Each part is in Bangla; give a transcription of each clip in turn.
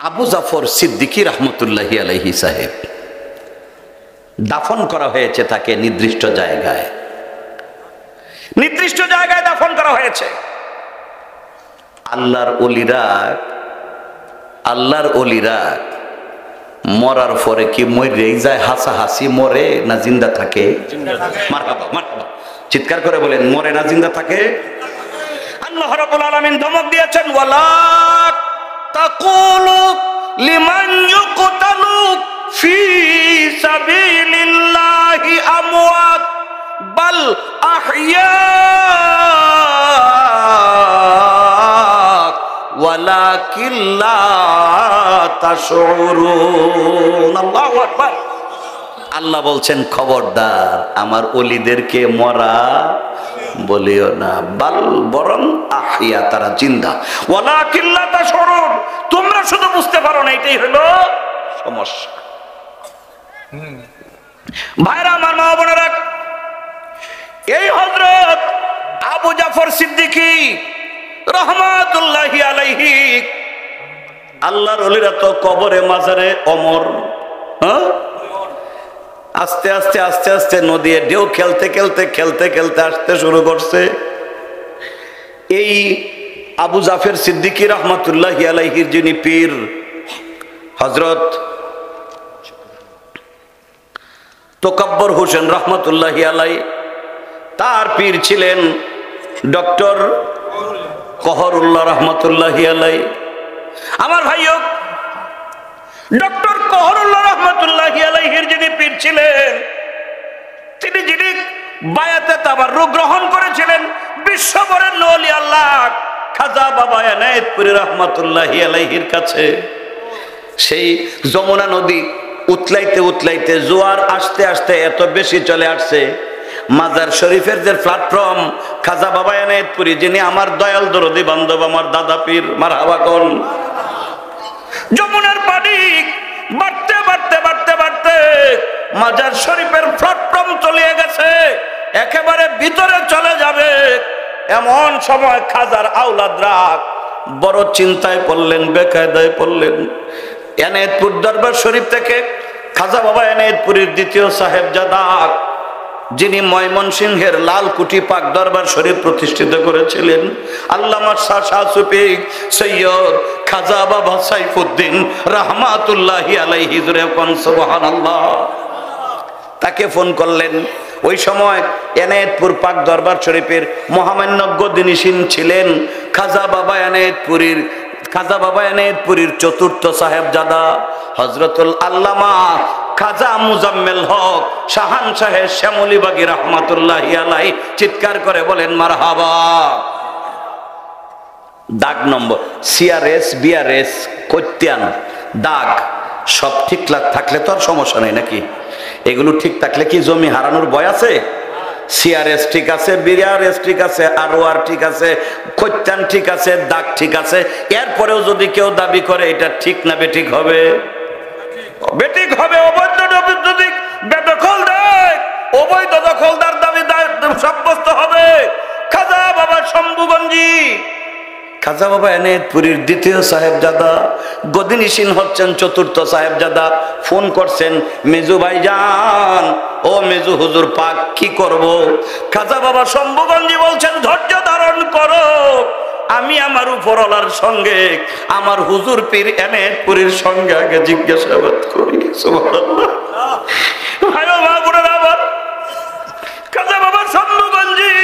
আবু জাফর সিদ্দিকী রহমতুল্লাহি আলাইহি সাহেব দাফন করা হয়েছে তাকে নির্দিষ্ট জায়গায় দাফন করা হয়েছে। আল্লাহর ওলিরা মরার পরে কি মরেই যায় হাসাহাসি মরে না জিন্দা থাকে? মারহাবা মারহাবা, চিৎকার করে বলেন মরে না জিন্দা থাকে? আল্লাহ রাব্বুল আলামিন ধমক দিয়েছেন ওয়ালা তাকুলু লিমান ইউকতালু ফি সাবিলিল্লাহি আমওয়াত বাল আহইয়া ওয়ালাকিন লা তাশউরুন। আল্লাহু আকবার। আল্লাহ বলছেন খবরদার আমার ওলিদেরকে মরা বলিও না, বাল বরং আহইয়া, তারা জিন্দা। ওয়ালাকিন লা তাশউরুন, তোমরা শুধু বুঝতে পারো না, এটাই হলো সমস্যা। ভাইরা আমার, মা বোনেরা, এই হযরত আবু জাফর সিদ্দিকী রহমাতুল্লাহি আলাইহি, আল্লাহর ওলিরা তো কবরে মাজারে অমর। আস্তে আস্তে আস্তে আস্তে নদী ঢেউ খেলতে খেলতে খেলতে খেলতে আসতে শুরু করছে। এই আবু জাফর সিদ্দিকী রহমাতুল্লাহি আলাইহির যিনি পীর হযরত তোকাব্বর হোসেন রহমতুল্লাহি আলাই, তার পীর ছিলেন ডক্টর কহরুল্লাহ রহমতুল্লাহি আলাই। আমার ভাইও, ডক্টর কহরুল্লাহ রহমতুল্লাহি আলাইহির যিনি পীর ছিলেন, তিনি যিনি বায়াতে তাবাররুক গ্রহণ করেছিলেন বিশ্ববরেণ্য ওলি আল্লাহ খাজা বাবা এনায়েতপুরী রহমতুল্লাহি আলাইহির কাছে। সেই যমুনা নদী উতলাইতে উতলাইতে জোয়ার আসতে আসতে এত বেশি চলে আসছে, মাজার শরীফের যে প্ল্যাটফর্ম, খাজা বাবা এনায়েতপুরী যিনি আমার দয়াল দরদি বান্ধব, আমার দাদা পীর, মারহাবা কোন, যমুনার পানি বাড়তে বাড়তে বাড়তে বাড়তে মাজার শরীফের প্ল্যাটফর্ম চলে গেছে, একেবারে ভিতরে চলে যাবে। এমন সময় খাজার আওলাদরা বড় চিন্তায় পড়লেন, বেকায়দায় পড়লেন। এনায়েতপুর দরবার শরীফ থেকে খাজা বাবা এনায়েতপুরীর দ্বিতীয় সাহেবজাদা, যিনি ময়মনসিংহের লালকুটি পাক দরবার শরীফ প্রতিষ্ঠিত করেছিলেন, আল্লামা শাহ সুফি সৈয়দ খাজা বাবা সাইফুদ্দিন রহমাতুল্লাহি আলাইহি, সুবহানাল্লাহ, তাকে ফোন করলেন। ওই সময় এনায়েতপুর পাক দরবার শরীফের মহামান্য গদিনিসীন ছিলেন খাজা বাবা এনায়েতপুরীর চতুর্থ সাহেবজাদা হযরতুল আল্লামা খাজা মুজাম্মেল হক শাহান শাহের শ্যামলীবাগী রহমাতুল্লাহি আলাইহি। চিৎকার করে বলেন মারহাবা। দাগ নম্বর সিআরএস বিআরএস কৈত্যান দাগ সব ঠিক থাকলে তো আর সমস্যা নেই নাকি? এগুলো ঠিক থাকলে কি জমি হারানোর ভয় আছে? সিআরএস ঠিক আছে, বিআরএস ঠিক আছে, আরওআর ঠিক আছে, কৈত্যান ঠিক আছে, দাগ ঠিক আছে, এরপরেও যদি কেউ দাবি করে এটা ঠিক না বেঠিক হবে? বেঠিক হবে। অবৈধ যদি বেদখল দেয়, অবৈধ দখলদার দাবি সাব্যস্ত হবে। খাজা বাবা শম্ভুগঞ্জি, খাজা বাবা এনায়েতপুরীর দ্বিতীয় সাহেবজাদা, গদিনিসীন হচ্ছেন চতুর্থ সাহেবজাদা, ফোন করছেন, মেজু ভাইজান, ও মেজু হুজুর পাক, কি করব? খাজা বাবা শম্ভুগঞ্জি বলছেন ধৈর্য ধারণ করো, আমি আমার উপরওয়ালার সঙ্গে, আমার হুজুর পীর এনায়েতপুরীর সঙ্গে আগে জিজ্ঞাসাবাদ করি। সুবহানাল্লাহ। ভাইও বাবুরা, আবার খাজা বাবা শম্ভুগঞ্জি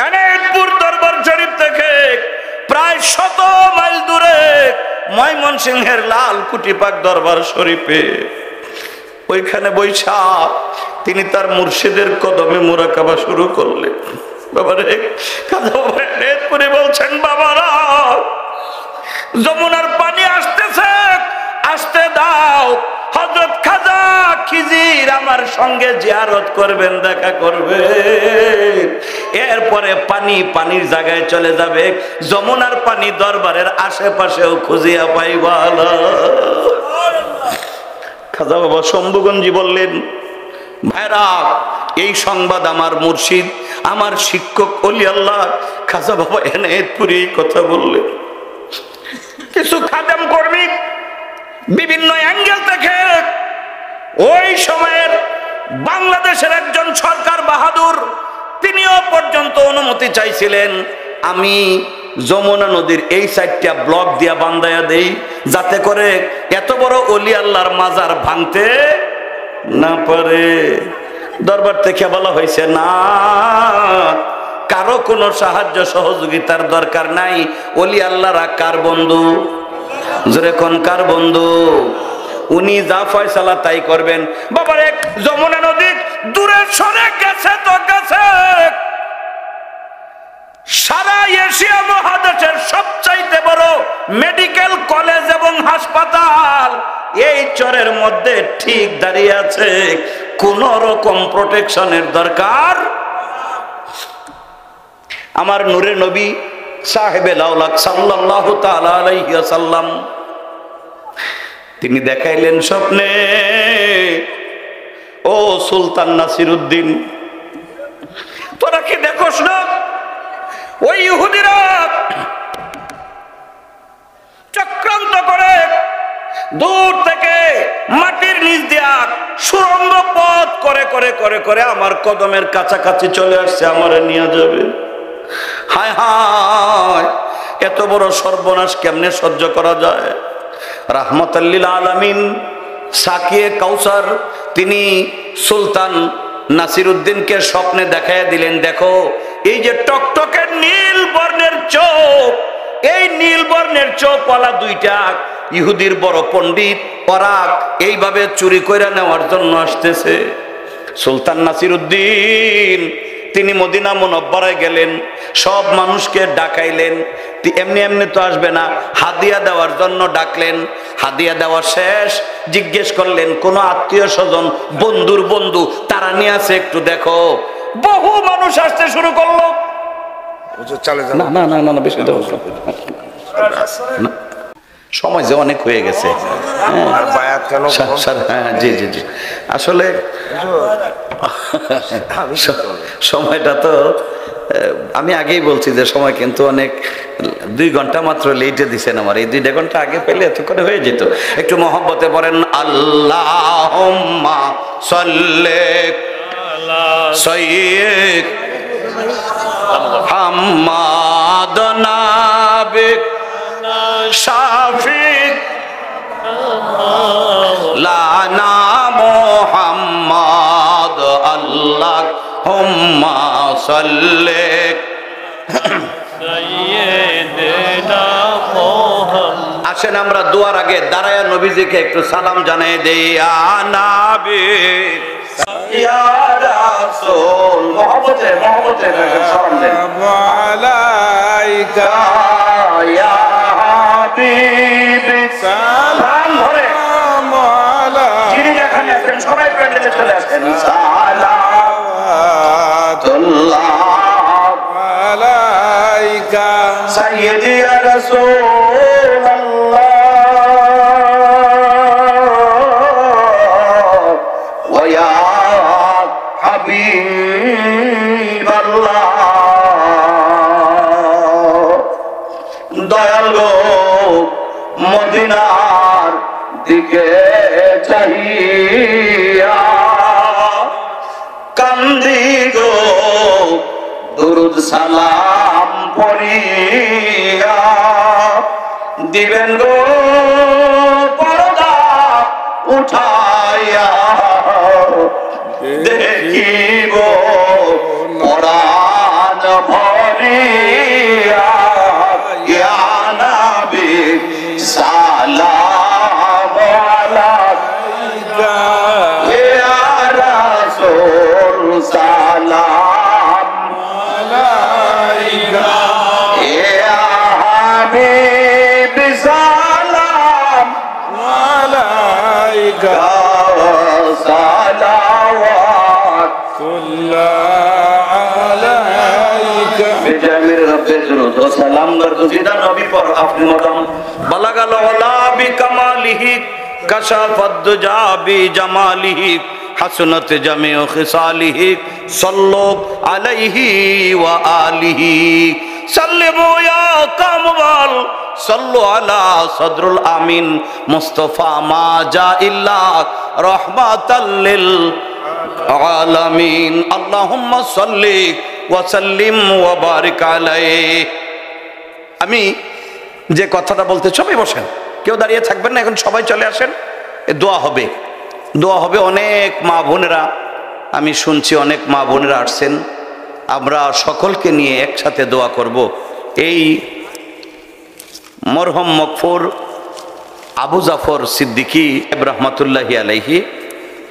এনায়েতপুর দরবার শরীফ থেকে প্রায় 100 মাইল দূরে ময়মনসিংহের লালকুটি পাক দরবার শরীফে, ওইখানে বৈশা তিনি তার মুর্শিদের কদমে মুরাকাবা শুরু করলেন। বাবারে, খাজা বাবা এনায়েতপুরী বলছেন, বাবারা, যমুনার পানি আসতেছে, আসতে দাও। হযরত খাজা খিজির আমার সঙ্গে জিয়ারত করবেন, দেখা করবে, এরপরে পানির জায়গায় চলে যাবে। যমুনার পানি দরবারের আশেপাশেও খুঁজিয়া পাইবা। খাজা বাবা শম্ভুগঞ্জি বললেন, ভাইরা, এই সংবাদ আমার মুর্শিদ, আমার শিক্ষক ওলি আল্লাহ খাজা বাবা এনায়েতপুরী কথা বললেন। কিছু খাদেম কর্মী বিভিন্ন অ্যাঙ্গেল থেকে ওই সময়ের বাংলাদেশের একজন সরকার বাহাদুর, তিনিও পর্যন্ত অনুমতি চাইছিলেন আমি যমুনা নদীর এই সাইডটা ব্লক দিয়া বান্ধাইয়া দেই, যাতে করে এত বড় ওলি আল্লাহর মাজার ভাঙতে না পারে। দরবার থেকে বলা হয়েছে না, কারো কোনো সাহায্য সহযোগিতার দরকার নাই। ওলি আল্লাহরা কার বন্ধু? জোরে কোন কার বন্ধু? উনি যা ফয়সালা তাই করবেন। বাবার এক যমুনা নদী দূরে সরে গেছে তো গেছে, সারা এশিয়া মহাদেশের সবচাইতে বড় মেডিকেল কলেজ এবং হাসপাতাল এই চরের মধ্যে ঠিক দাঁড়িয়ে আছে, কোন রকম প্রোটেকশনের দরকার। আমার নূরে নবী সাহেবে লাউলাক সাল্লাল্লাহু তাআলা আলাইহি ওয়াসাল্লাম তিনি দেখাইলেন স্বপ্নে, ও সুলতান নাসিরউদ্দিন, তোরা কি দেখোস না ওই ইহুদিরা চক্রান্ত করে দূর থেকে মাটির নিচ দিয়া সুড়ঙ্গ পথ করে করে করে করে আমার কদমের কাছাকাছি চলে আসছে, আমারে নিয়ে যাবে। হায় হায়, এত বড় সর্বনাশ কেমনে সহ্য করা যায়? রাহমাতাল লিল আলামিন সাকিয়ে কাউসার তিনি সুলতান নাসিরউদ্দিনকে স্বপ্নে দেখাইয়া দিলেন, দেখো এই যে টকটকে নীল বর্ণের চোখ, এই নীল বর্ণের চোখওয়ালা দুইটা ইহুদির বড় পণ্ডিত, ওরা এইভাবে চুরি করে নেওয়ার জন্য আসতেছে। সুলতান নাসিরউদ্দিন তিনি মদিনা মুনব্বরায় গেলেন, সব মানুষকে ডাকাইলেন। এমনি এমনি তো আসবে না, হাদিয়া দেওয়ার জন্য ডাকলেন। হাদিয়া দেওয়া শেষ, জিজ্ঞেস করলেন কোন আত্মীয় স্বজন বন্ধুর বন্ধু তারা নিয়ে আছে একটু দেখো। বহু মানুষ আসতে শুরু করলো। না না না না বেশি সময় যে অনেক হয়ে গেছে। হ্যাঁ জি জি জি, আসলে সময়টা তো আমি আগেই বলছি যে সময় কিন্তু অনেক, 2 ঘন্টা মাত্র লেটে দিছেন আমার। এই 2 ঘন্টা আগে পেলে এত করে হয়ে যেত। একটু মহব্বতে বলেন আল্লাহুম্মা সাল্লি আলা সাইয়্যিদিনা মুহাম্মাদ নাবিক শাফিক লানা মুহাম্মাদ আল্লাহুম্মা সাল্লি সাইয়্যিদিনা মুহাম্মাদ। আসেন আমরা দোয়ার আগে দাঁড়ায়া নবীজিকে একটু সালাম জানিয়ে দেই। ইয়া নবী ইয়া রাসূল, মহব্বতে মহব্বতে সালাম দেন। আলাইকা ইয়া হাবিবি সালাম ধরে যিনি যেখানে আছেন সবাই প্যান্ডেলে চলে আসেন। সালাতুল্লাহ আলাইকা সাইয়্যিদি ইয়া রাসূলুল্লাহ ওয়া ইয়া হাবিবাল্লাহ। দয়াল গো মদিনার দিকে চাহিয়া কান্দি গো দুরুদ সালাম পড়িয়া, দিবেন গো পর্দা উঠাইয়া দেখিব পরাণ ভরিয়া। ইয়া নবী সালাম আলাইকা ইয়া রাসূল সালাম আলাইকা ইয়া হাবিব সালাম আলাইকা সালাওয়াতুল্লাহ আলাইকা বিজামির রব্বিল দুরুদ ও সালাম গর্জিদা নবী পর আপনি মদম বালাগাল ওয়ালা বিকামালিহি কাশাফাদ দুজা বিজামালিহি হাসনাত জামিউ খিসালিহি সাল্লু আলাইহি ওয়া আলিহি সাল্লিমু ইয়া কামওয়াল সাল্লু আলা সদরুল আমিন মুস্তাফা মা জা ইল্লা রাহমাতাল লিল আলামিন আল্লাহুম্মা সাল্লি ওয়া সাল্লিম ওয়া বারিক আলাইহি। আমি যে কথাটা বলতে, সবাই বসেন, কেউ দাঁড়িয়ে থাকবেন না, এখন সবাই চলে আসেন। দোয়া হবে, দোয়া হবে। অনেক মা বোনেরা, আমি শুনছি অনেক মা বোনেরা আসছেন, আমরা সকলকে নিয়ে একসাথে দোয়া করব। এই মরহুম মকফুর আবু জাফর সিদ্দিকী রহমাতুল্লাহি আলাইহি,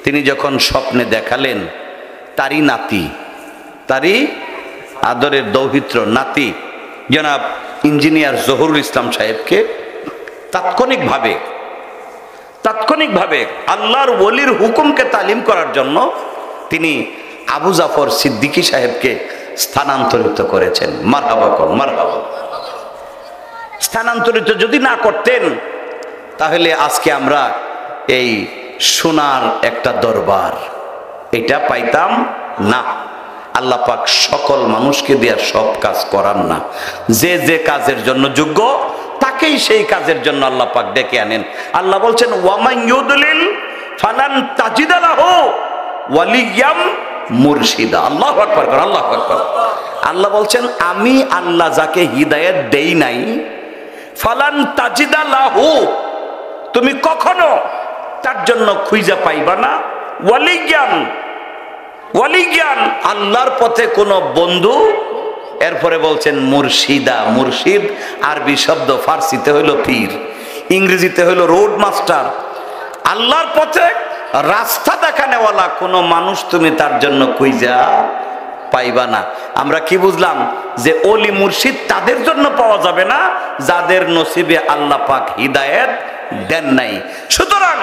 তিনি যখন স্বপ্নে দেখালেন তারই নাতি, তারই আদরের দৌহিত্র নাতি জনাব ইঞ্জিনিয়ার জহুরুল ইসলাম সাহেবকে তাৎক্ষণিকভাবে আল্লাহর ওলির হুকুমকে তালিম করার জন্য তিনি আবু জাফর সিদ্দিকী সাহেবকে স্থানান্তরিত করেছেন। মারহাবা কর, মারহাবা। স্থানান্তরিত যদি না করতেন তাহলে আজকে আমরা এই সোনার একটা দরবার এটা পাইতাম না। আল্লাহ পাক সকল মানুষকে দিয়ে সব কাজ করান না, যে যে কাজের জন্য যোগ্য তাকেই সেই কাজের জন্য আল্লাহ পাক ডেকে আনেন। আল্লাহ বলছেন ওয়ামান ইউদলিল ফালান তাজিদা লাহু ওয়ালিয়াম মুরশিদা। আল্লাহু আকবার, আল্লাহু আকবার। আল্লাহ বলছেন আমি আল্লাহ যাকে হিদায়াত দেই নাই, ফালান তাজিদা লাহু, তুমি কখনো তার জন্য খুঁজে পাইবা না, ওয়ালিয়াম, ওয়ালিয়ান আল্লাহর পথে কোন বন্ধু। এরপরে বলছেন মুর্শিদা, মুর্শিদ আরবি শব্দ, ফার্সিতে হইল পীর, ইংরেজিতে হইল রোড মাস্টার। আল্লাহর পথে রাস্তা দেখানেওয়ালা কোন মানুষ তুমি তার জন্য খুঁজা পাইবা না। আমরা কি বুঝলাম? যে ওলি মুর্শিদ তাদের জন্য পাওয়া যাবে না যাদের নসিবে আল্লাহ পাক হিদায়াত দেন নাই। সুতরাং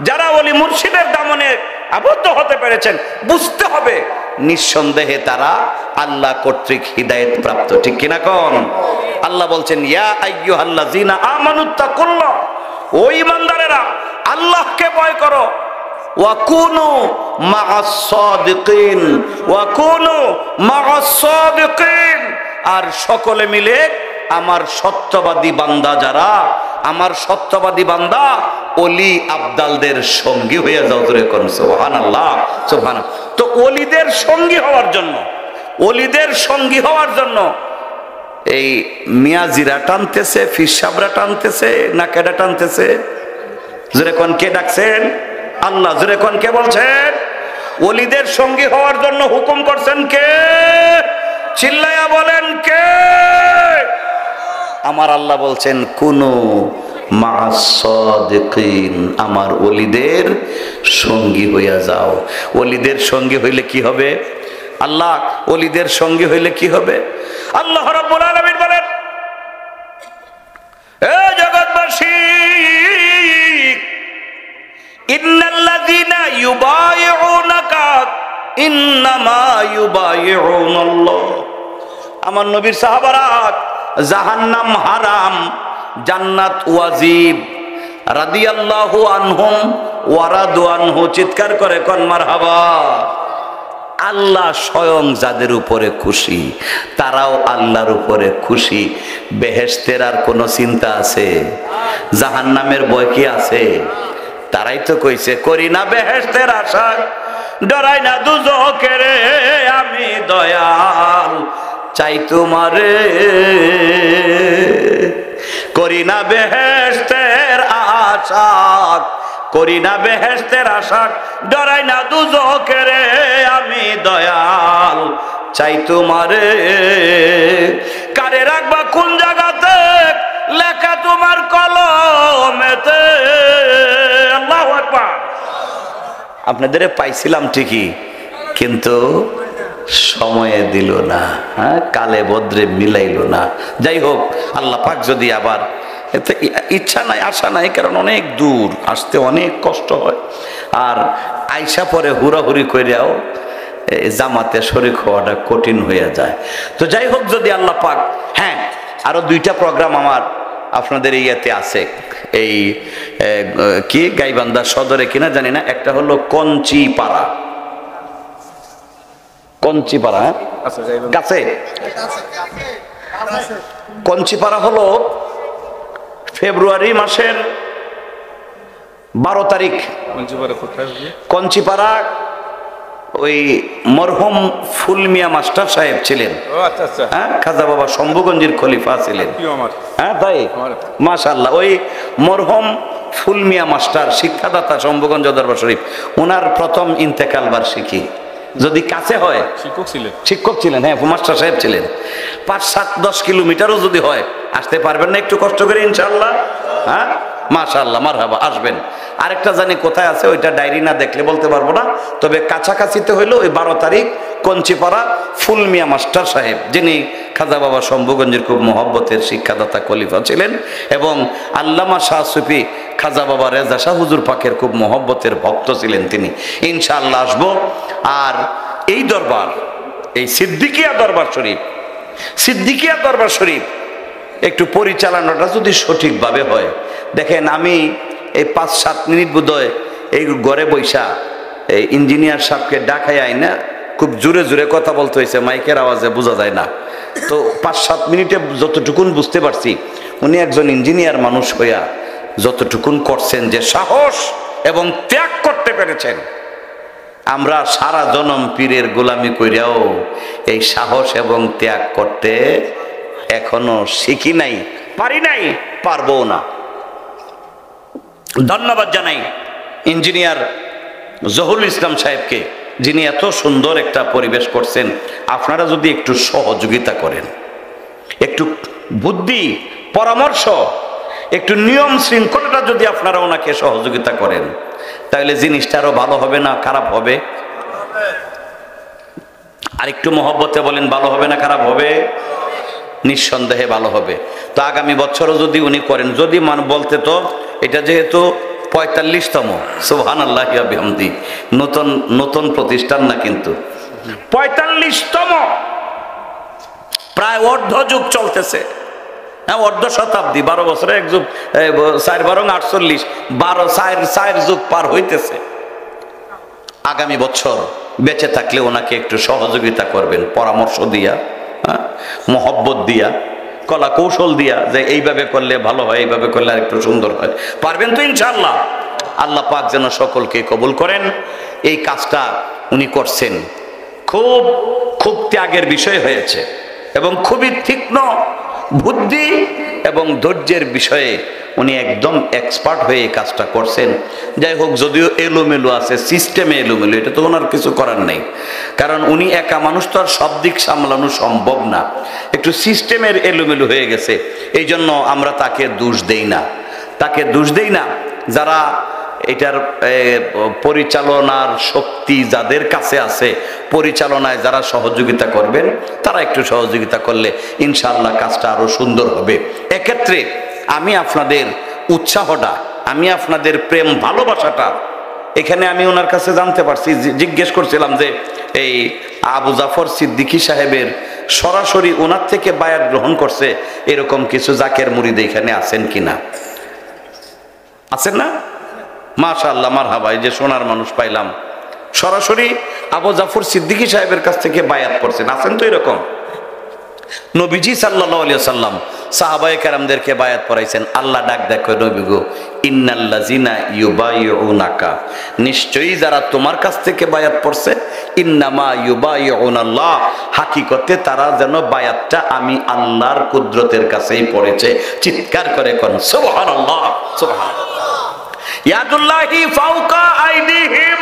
যারা ওলি মুর্শিদের দামনে আবদ্ধ হতে পেরেছেন, বুঝতে হবে নিঃসন্দেহে তারা আল্লাহ কর্তৃক হিদায়াত প্রাপ্ত। ঠিক কিনা কোন? আল্লাহ বলছেন ইয়া আইয়ুহাল্লাযিনা আমানুত্তাকুল্লাহ, ও ঈমানদারেরা আল্লাহকে ভয় করো, ওয়া কুনু মা'আস সাদিকিন, ওয়া কুনু মা'আস সাদিকিন, আর সকলে মিলে আমার সত্যবাদী বান্দা যারা, আমার সত্যবাদী বান্দা ওলি আবদালদের সঙ্গী হয়ে যাও। ধরে কোন সুবহানাল্লাহ, সুবহানাল্লাহ। তো ওলিদের সঙ্গী হওয়ার জন্য, ওলিদের সঙ্গী হওয়ার জন্য এই মিয়াজিরা টানতেছে, ফিসাবরা টানতেছে, না কেডা টানতেছে? জোরে কোন কে ডাকছেন? আল্লাহ। জোরে কোন কে বলছেন? ওলিদের সঙ্গী হওয়ার জন্য হুকুম করছেন কে? চিল্লায়া বলেন কে? আমার আল্লাহ বলছেন কুনু মা'আস সাদিকিন, আমার ওলিদের সঙ্গী হইয়া যাও। ওলিদের সঙ্গী হইলে কি হবে? আল্লাহ ওলিদের সঙ্গী হইলে কি হবে? আল্লাহ রাব্বুল আলামিন বলেন এ জগৎবাসী, ইন্নাল্লাযীনা ইউবাইউনাকা ইন্নামা ইউবাইউনাল্লাহ। আমার নবীর সাহাবারা জাহান্নাম হারাম, জান্নাত ওয়াজিব, রাদিয়াল্লাহু আনহুম ওয়া রাদু আনহু। চিৎকার করে কোন মারহাবা। আল্লাহ স্বয়ং যাদের উপরে খুশি তারাও আল্লাহর উপরে খুশি। বেহেশতের আর কোনো চিন্তা আছে? জাহান্নামের ভয় কি আছে? তারাই তো কইছে করি না বেহেশতের আশা, ডরাই না দুজকের, আমি দয়াল চাই তোমারে, করি না বেহেশতের আশা, করি না বেহেশতের আশা, ডরাই না দুজকের, আমি দয়াল চাই তোমারে। কারে রাখবা কোন জায়গাতে লেখা তোমার কলমেতে? আল্লাহু আকবার। আপনাদের পাইছিলাম ঠিকই, কিন্তু সময়ে দিল না, হ্যাঁ, কালে বদ্রে মিলাইল না। যাই হোক, আল্লাহ পাক যদি আবার, এতে ইচ্ছা নাই, আশা নাই, কারণ অনেক দূর আসতে অনেক কষ্ট হয়, আর আইসা পরে হুড়াহুড়ি করিয়াও জামাতে শরীক হওয়াটা কঠিন হয়ে যায়। তো যাই হোক, যদি আল্লাহ পাক, হ্যাঁ, আরো 2টা প্রোগ্রাম আমার আপনাদের ইয়েতে আছে, এই কি গাইবান্ধা সদরে কিনা জানি না, একটা হলো কঞ্চিপাড়া, কঞ্চিপাড়া কাছে, কঞ্চিপাড়া হলো ফেব্রুয়ারি মাসের 12 তারিখ কঞ্চিপাড়া ওই মরহুম ফুলমিয়া মাস্টার সাহেব ছিলেন, হ্যাঁ, খাজা বাবা শম্ভুগঞ্জের খলিফা ছিলেন, হ্যাঁ তাই মাশাআল্লাহ। ওই মরহুম ফুলমিয়া মাস্টার শিক্ষাদাতা শম্ভুগঞ্জ দরবার শরীফ, ওনার প্রথম ইন্তেকাল বার্ষিকী। যদি কাছে হয়, শিক্ষক ছিলেন, হ্যাঁ মাস্টার সাহেব ছিলেন। 5-7-10 কিলোমিটারও যদি হয় আসতে পারবেন না একটু কষ্ট করে ইনশাআল্লাহ? হ্যাঁ মাশাআল্লাহ, মারহাবা, আসবেন। আরেকটা জানি কোথায় আছে, ওইটা ডায়েরি না দেখলে বলতে পারবো না, তবে কাছাকাছিতে হইলো ওই 12 তারিখ কঞ্চিপাড়া ফুলমিয়া মাস্টার সাহেব, যিনি খাজা বাবা শম্ভুগঞ্জের খুব মহব্বতের শিক্ষাদাতা খলিফা ছিলেন এবং আল্লামা শাহ সুফি খাজা বাবা রেজা শাহ হুজুর পাকের খুব মহব্বতের ভক্ত ছিলেন তিনি। ইনশাআল্লাহ আসবো। আর এই দরবার, এই সিদ্দিকিয়া দরবার শরীফ, সিদ্দিকিয়া দরবার শরীফ একটু পরিচালনাটা যদি সঠিকভাবে হয়, দেখেন আমি এই 5-7 মিনিট বোধহয় এই ঘরে বৈশা এই ইঞ্জিনিয়ার সাহেবকে ডাকাই আই না, খুব জোরে জোরে কথা বলতে হয়েছে, মাইকের আওয়াজে বোঝা যায় না। তো 5-7 মিনিটে যতটুকুন বুঝতে পারছি, উনি একজন ইঞ্জিনিয়ার মানুষ হইয়া যতটুকুন করছেন, যে সাহস এবং ত্যাগ করতে পেরেছেন। আমরা সারা জনম পীরের গোলামি কইরাও এই সাহস এবং ত্যাগ করতে এখনো শিখি নাই, পারি নাই, পারবো না। ধন্যবাদ জানাই ইঞ্জিনিয়ার জহুরুল ইসলাম সাহেবকে, যিনি এত সুন্দর একটা পরিবেশ করছেন। আপনারা যদি একটু সহযোগিতা করেন, একটু বুদ্ধি পরামর্শ, একটু নিয়ম শৃঙ্খলাটা যদি আপনারা ওনাকে সহযোগিতা করেন, তাহলে জিনিসটা আরো ভালো হবে না খারাপ হবে? আর একটু মহব্বতে বলেন, ভালো হবে না খারাপ হবে? নিঃসন্দেহে ভালো হবে। তো আগামী বছরও যদি উনি করেন, যদি বলতে, তো এটা যেহেতু 45তম, সুবহানাল্লাহ ওয়া বিহামদি, নতুন প্রতিষ্ঠান না, কিন্তু 45তম, প্রায় অর্ধ যুগ চলতেছে, হ্যাঁ অর্ধ শতাব্দী, 12 বছরে এক যুগ, 4-12 48, 4 যুগ পার হইতেছে। আগামী বছর বেঁচে থাকলে ওনাকে একটু সহযোগিতা করবেন, পরামর্শ দিয়া, হ্যাঁ মহব্বত দিয়া, কলা কৌশল দিয়া, যে এইভাবে করলে ভালো হয়, এইভাবে করলে আর একটু সুন্দর হয়। পারবেন তো ইনশাআল্লাহ? আল্লাহ পাক যেন সকলকে কবুল করেন। এই কাজটা উনি করছেন, খুব খুব ত্যাগের বিষয় হয়েছে এবং খুবই তীক্ষ্ণ বুদ্ধি এবং ধৈর্যের বিষয়ে উনি একদম এক্সপার্ট হয়ে এই কাজটা করছেন। যাই হোক, যদিও এলোমেলো আছে, সিস্টেমে এলোমেলো, এটা তো ওনার কিছু করার নেই, কারণ উনি একা মানুষ, তো আর সব দিক সামলানো সম্ভব না, একটু সিস্টেমের এলোমেলো হয়ে গেছে। এই জন্য আমরা তাকে দোষ দেই না, তাকে দোষ দেই না। যারা এটার পরিচালনার শক্তি যাদের কাছে আছে, পরিচালনায় যারা সহযোগিতা করবেন, তারা একটু সহযোগিতা করলে ইনশাআল্লাহ কাজটা আরো সুন্দর হবে। এক্ষেত্রে আমি আপনাদের উৎসাহটা, আমি আপনাদের প্রেম ভালোবাসাটা এখানে আমি ওনার কাছে জানতে পারছি, জিজ্ঞেস করছিলাম যে এই আবু জাফর সিদ্দিকী সাহেবের সরাসরি ওনার থেকে বায়াত গ্রহণ করছে এরকম কিছু জাকের মুরিদ এখানে আছেন কিনা? আছেন না? মাশাআল্লাহ, মারহাবা, এই যে সোনার মানুষ পাইলাম, সরাসরি আবু জাফর সিদ্দিকী সাহেবের কাছ থেকে বায়াত করছেন, আছেন তো এরকম? নবীজি সাল্লাল্লাহু আলাইহি ওয়াসাল্লাম সাহাবায়ে কেরামদেরকে বায়াত পড়াইছেন। আল্লাহ ডাক দেখো, নবী গো, ইন্নাল্লাযিনা ইউবাইউনাকা, নিশ্চয়ই যারা তোমার কাছ থেকে বায়াত পড়ছে, ইন্নামা ইউবাইউনাল্লাহ, হাকিকতে তারা যেন বায়াতটা আমি আল্লাহর কুদরতের কাছেই পড়েছে। চিৎকার করে কোন সুবহানাল্লাহ, সুবহানাল্লাহ। ইয়াদুল্লাহি ফাওকা আইদিহিম,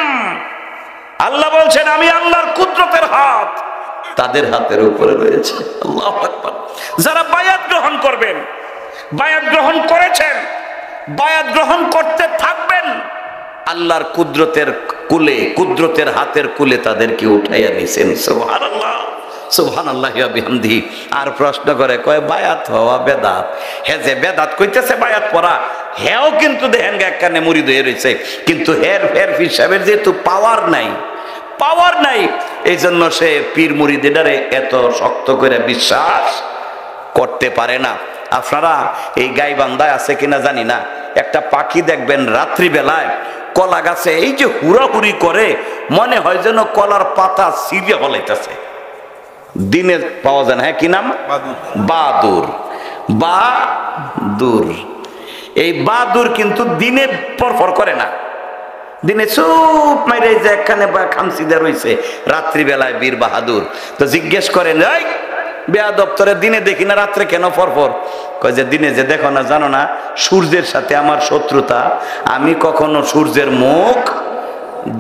আল্লাহ বলছেন আমি আল্লাহর কুদরতের হাত তাদের হাতের উপরে রয়েছে। আল্লাহু আকবার। যারা বায়াত গ্রহণ করবেন, বায়াত গ্রহণ করেছেন, বায়াত গ্রহণ করতে থাকবেন, আল্লাহর কুদরতের কুলে, কুদরতের হাতের কুলে তাদেরকে উঠাইয়া নিছেন। সুবহানাল্লাহ, সুবহানাল্লাহ ওয়া বিহামদিহি। আর প্রশ্ন করে, কয় বায়াত হওয়া বেদাত। হে যে বেদাত কইতেছে বায়াত পড়া, হেও কিন্তু দেখেন এক কানে মুরিদ হয়ে রয়েছে, কিন্তু হের পীর সাহেবের যেহেতু পাওয়ার নাই, পাওয়ার নাই, এই জন্য সে পীর মুরিদেরারে এত শক্ত করে বিশ্বাস করতে পারে না। আপনারা এই গাইবান্ধায় আছে কিনা জানি না, একটা পাখি দেখবেন রাত্রিবেলায় কলা গাছে এই যে হুড়াহুড়ি করে, মনে হয় যেন কলার পাতা ছিঁড়ে ফলাইতেছে। দিনে পাওয়া যায় না, হ্যাঁ কি নাম? বাদুর। বাদুর। এই বাদুর কিন্তু দিনে পরপর করে না, দিনে চুপ মাইরে যে একখানে বা খামসিদা রয়েছে, রাত্রিবেলায় বীর বাহাদুর। তো জিজ্ঞেস করেন, এই বেয়াদব তোরে দিনে দেখি না রাত্রে কেন পরপর? কয় যে দিনে যে দেখো না, জানো না সূর্যের সাথে আমার শত্রুতা, আমি কখনো সূর্যের মুখ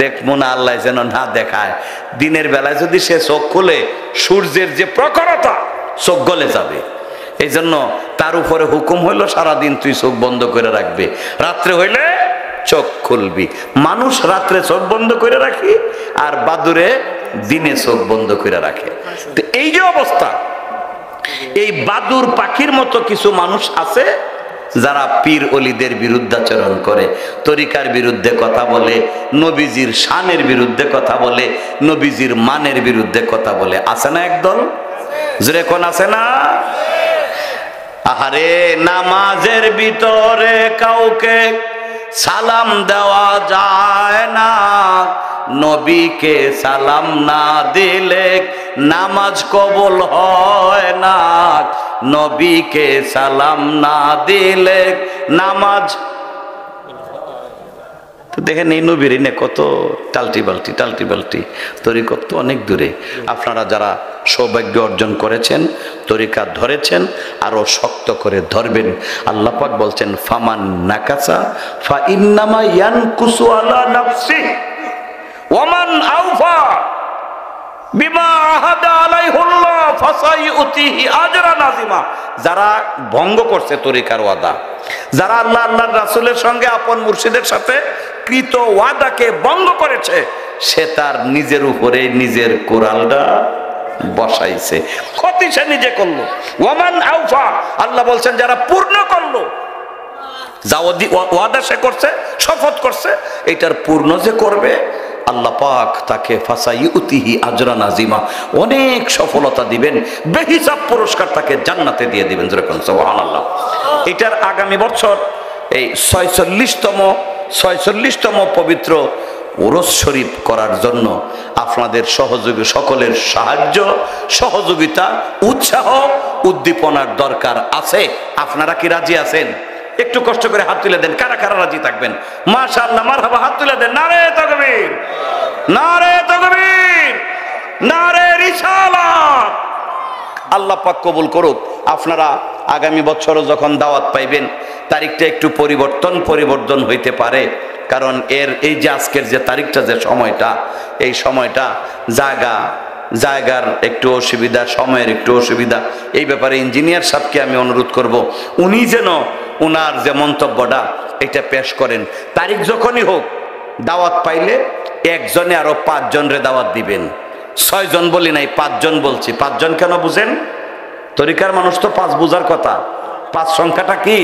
দেখবো না, আল্লাহ যেন না দেখায়। দিনের বেলায় যদি সে চোখ খুলে সূর্যের যে প্রখরতা, চোখ গলে যাবে। এই জন্য তার উপরে হুকুম হইলো সারাদিন তুই চোখ বন্ধ করে রাখবে, রাত্রে হইলে চোখ খুলবি। মানুষ রাত্রে চোখ বন্ধ করে রাখি, আর বাদুরে দিনে চোখ বন্ধ করে রাখে। তো এই যে অবস্থা, এই বাদুর পাখির মতো কিছু মানুষ আছে যারা পীর অলিদের বিরুদ্ধাচরণ করে, তরিকার বিরুদ্ধে কথা বলে, নবীজির শানের বিরুদ্ধে কথা বলে, নবীজির মানের বিরুদ্ধে কথা বলে। আছে না একদল? জোরে কোন আছে না? আহারে, নামাজের ভিতরে কাউকে সালাম দেওয়া যায় না, নবীকে সালাম না দিলে নামাজ কবুল হয় না, নবীকে সালাম না দিলে নামাজ। তো দেখেন এই নবীর এনে কত টাল্টি বাল্টি তরিকত তো অনেক দূরে। আপনারা যারা সৌভাগ্য অর্জন করেছেন, তরিকা ধরেছেন, আরো শক্ত করে ধরবেন। আল্লাহ পাক বলছেন, ফামান নাকাসা ফা ইন্নামা ইয়ানকুসু আলা নাফসি ওয়ামান আওফা বিমা আহাদা আলাইহুল্লাহ ফাসাইউতিহি আজরান আযীমা। যারা ভঙ্গ করছে তরিকার ওয়াদা, যারা আল্লাহ আল্লাহর রাসূলের সঙ্গে আপন মুর্শিদের সাথে কৃত ওয়াদাকে ভঙ্গ করেছে, সে তার নিজের উপরে নিজের কোরালটা বসাইছে, ক্ষতি সে নিজে করলো। ওয়ামান আওফা, আল্লাহ বলছেন যারা পূর্ণ করলো, যা ওয়াদা সে করছে, শপথ করছে, এটার পূর্ণ যে করবে, আল্লাহ পাক তাকে ফাসাইউতিহি আজরান আযীমা, অনেক সফলতা দিবেন, বেহিসাব পুরস্কার তাকে জান্নাতে দিয়ে দিবেন। যেরকম সুবহানাল্লাহ। এটার আগামী বছর এই 46তম পবিত্র উরুস শরীফ করার জন্য আপনাদের সহযোগী, সকলের সাহায্য, সহযোগিতা, উৎসাহ, উদ্দীপনার দরকার আছে। আপনারা কি রাজি আছেন? একটু কষ্ট করে হাত তুলে দেন, কারা কারা রাজি থাকবেন? মাশাআল্লাহ, মারহাবা, হাত তুলে দেন। নারে তাকবীর, নারে তাকবীর, নারে রিসালাত। আল্লাহ পাক কবুল করুক। আপনারা আগামী বছরও যখন দাওয়াত পাইবেন, তারিখটা একটু পরিবর্তন হইতে পারে, কারণ এই যে আজকের যে তারিখটা, যে সময়টা, এই সময়টা জায়গার একটু অসুবিধা, সময়ের একটু অসুবিধা। এই ব্যাপারে ইঞ্জিনিয়ার সাহেবকে আমি অনুরোধ করব, উনি যেন উনার যে মন্তব্যটা এটা পেশ করেন। তারিখ যখনই হোক, দাওয়াত পাইলে একজনে আরো 5 জনরে দাওয়াত দিবেন। 6 জন বলি নাই, 5 জন বলছি। 5 জন কেন বুঝেন? তরিকার মানুষ তো 5 বুঝার কথা। 5 সংখ্যাটা কি?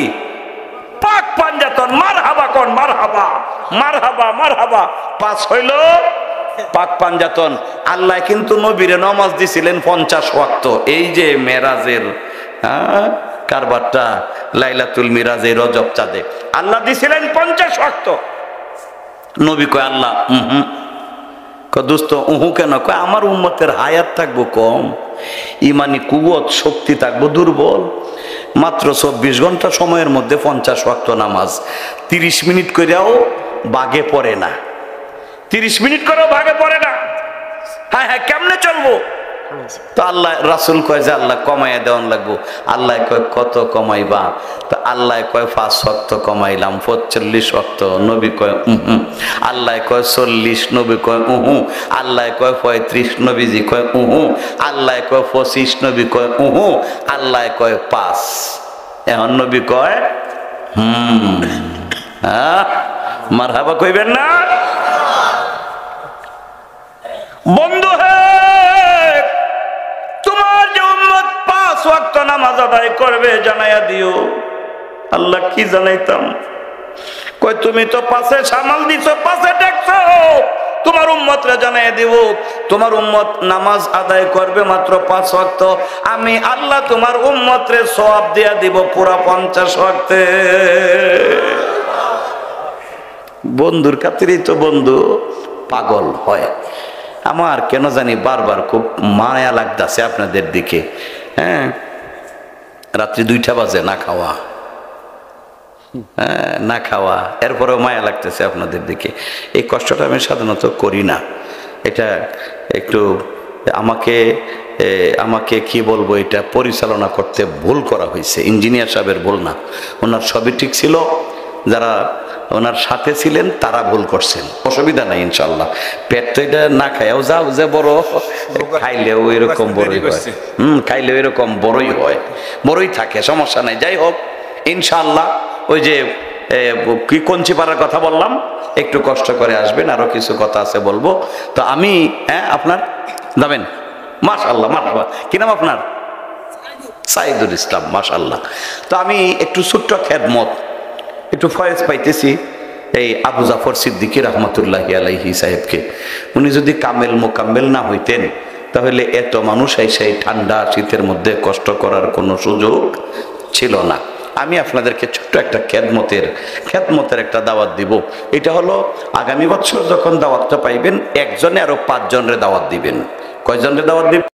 পাক পাঞ্জাতন। মারহাবা কোন, মারহাবা, মারহাবা, মারহাবা। 5 হইল পাক পাঞ্জাতন। আল্লাহ কিন্তু নবীরে নামাজ দিছিলেন 50 ওয়াক্ত। এই যে মেরাজের কারবারটা, লাইলাতুল মিরাজে, রজব চাঁদে আল্লাহ দিছিলেন 50 ওয়াক্ত। নবী কয়, আল্লাহ দোস্ত কেন? কয় আমার উম্মতের হায়াত থাকবো কম, ইমানি কুওয়াত, শক্তি থাকবো দুর্বল। মাত্র 24 ঘন্টা সময়ের মধ্যে 50 ওয়াক্ত নামাজ 30 মিনিট করেও বাগে পড়ে না, 30 মিনিট করেও ভাগে পড়ে না। হ্যাঁ, কেমনে চলবো? তো আল্লাহ, রাসূল কয় যে আল্লাহ কমাইয়া দেওয়ান লাগবো। আল্লাহ কয় কত কমাইবা? তো আল্লাহ কয় 5 ওয়াক্ত কমাইলাম, 45 ওয়াক্ত। নবী কয় আল্লাহ কয় 40, নবী কয় আল্লাহ কয় 35, নবীজি কয় আল্লাহ কয় 25, নবী কয় আল্লাহ কয় 5। এখন নবী কয় মারহাবা কইবেন না? বন্ধু হে, তোমার যে উম্মত 5 ওয়াক্ত নামাজ আদায় করবে জানাইয়া দিও। আল্লাহ কি জানাইতাম? কই তুমি তো পাশে সামাল দিছো, পাশে দেখছো, তোমার উম্মতরা জানাইয়া দিব, তোমার উম্মত নামাজ আদায় করবে মাত্র 5 ওয়াক্ত, আমি আল্লাহ তোমার উম্মতরে সওয়াব দিয়া দিব পুরা 50 ওয়াক্তে। বন্ধুর খাতিরেই তো বন্ধু পাগল হয়। আমার কেন জানি বারবার খুব মায়া লাগতেছে আপনাদের দিকে। হ্যাঁ, রাত্রি 2টা বাজে না খাওয়া, না খাওয়া, এরপরেও মায়া লাগতেছে আপনাদের দিকে। এই কষ্টটা আমি সাধারণত করি না। এটা একটু আমাকে কি বলবো, এটা পরিচালনা করতে ভুল করা হয়েছে। ইঞ্জিনিয়ার সাহেবের ভুল না, ওনার সবই ঠিক ছিল, যারা ওনার সাথে ছিলেন তারা ভুল করছেন। অসুবিধা নাই ইনশাল্লাহ। পেট তো এটা না খাইও যাও যে বড়, খাইলেও এরকম বড়ই হয়। খাইলেও এরকম বড়ই হয়, বড়ই থাকে, সমস্যা নাই। যাই হোক ইনশাল্লাহ, ওই যে কি কঞ্চিপাড়ার কথা বললাম, একটু কষ্ট করে আসবেন, আরো কিছু কথা আছে বলবো। তো আমি আপনার যাবেন, মাশাআল্লাহ মারহাবা। কি নাম আপনার? সাইদুল ইসলাম, মাশাআল্লাহ। তো আমি একটু ছোট্ট খেদমত, একটু ফয়েজ পাইতেছি এই আবু জাফর সিদ্দিকী রহমতুল্লাহি আলাইহি সাহেবকে। উনি যদি কামেল মোকাম্মেল না হইতেন তাহলে এত মানুষ সেই ঠান্ডা শীতের মধ্যে কষ্ট করার কোনো সুযোগ ছিল না। আমি আপনাদেরকে ছোট্ট একটা খেদমতের একটা দাওয়াত দিব। এটা হলো আগামী বছর যখন দাওয়াতটা পাইবেন, একজনে আরো 5 জনের দাওয়াত দিবেন। কয়জনের দাওয়াত দিবেন?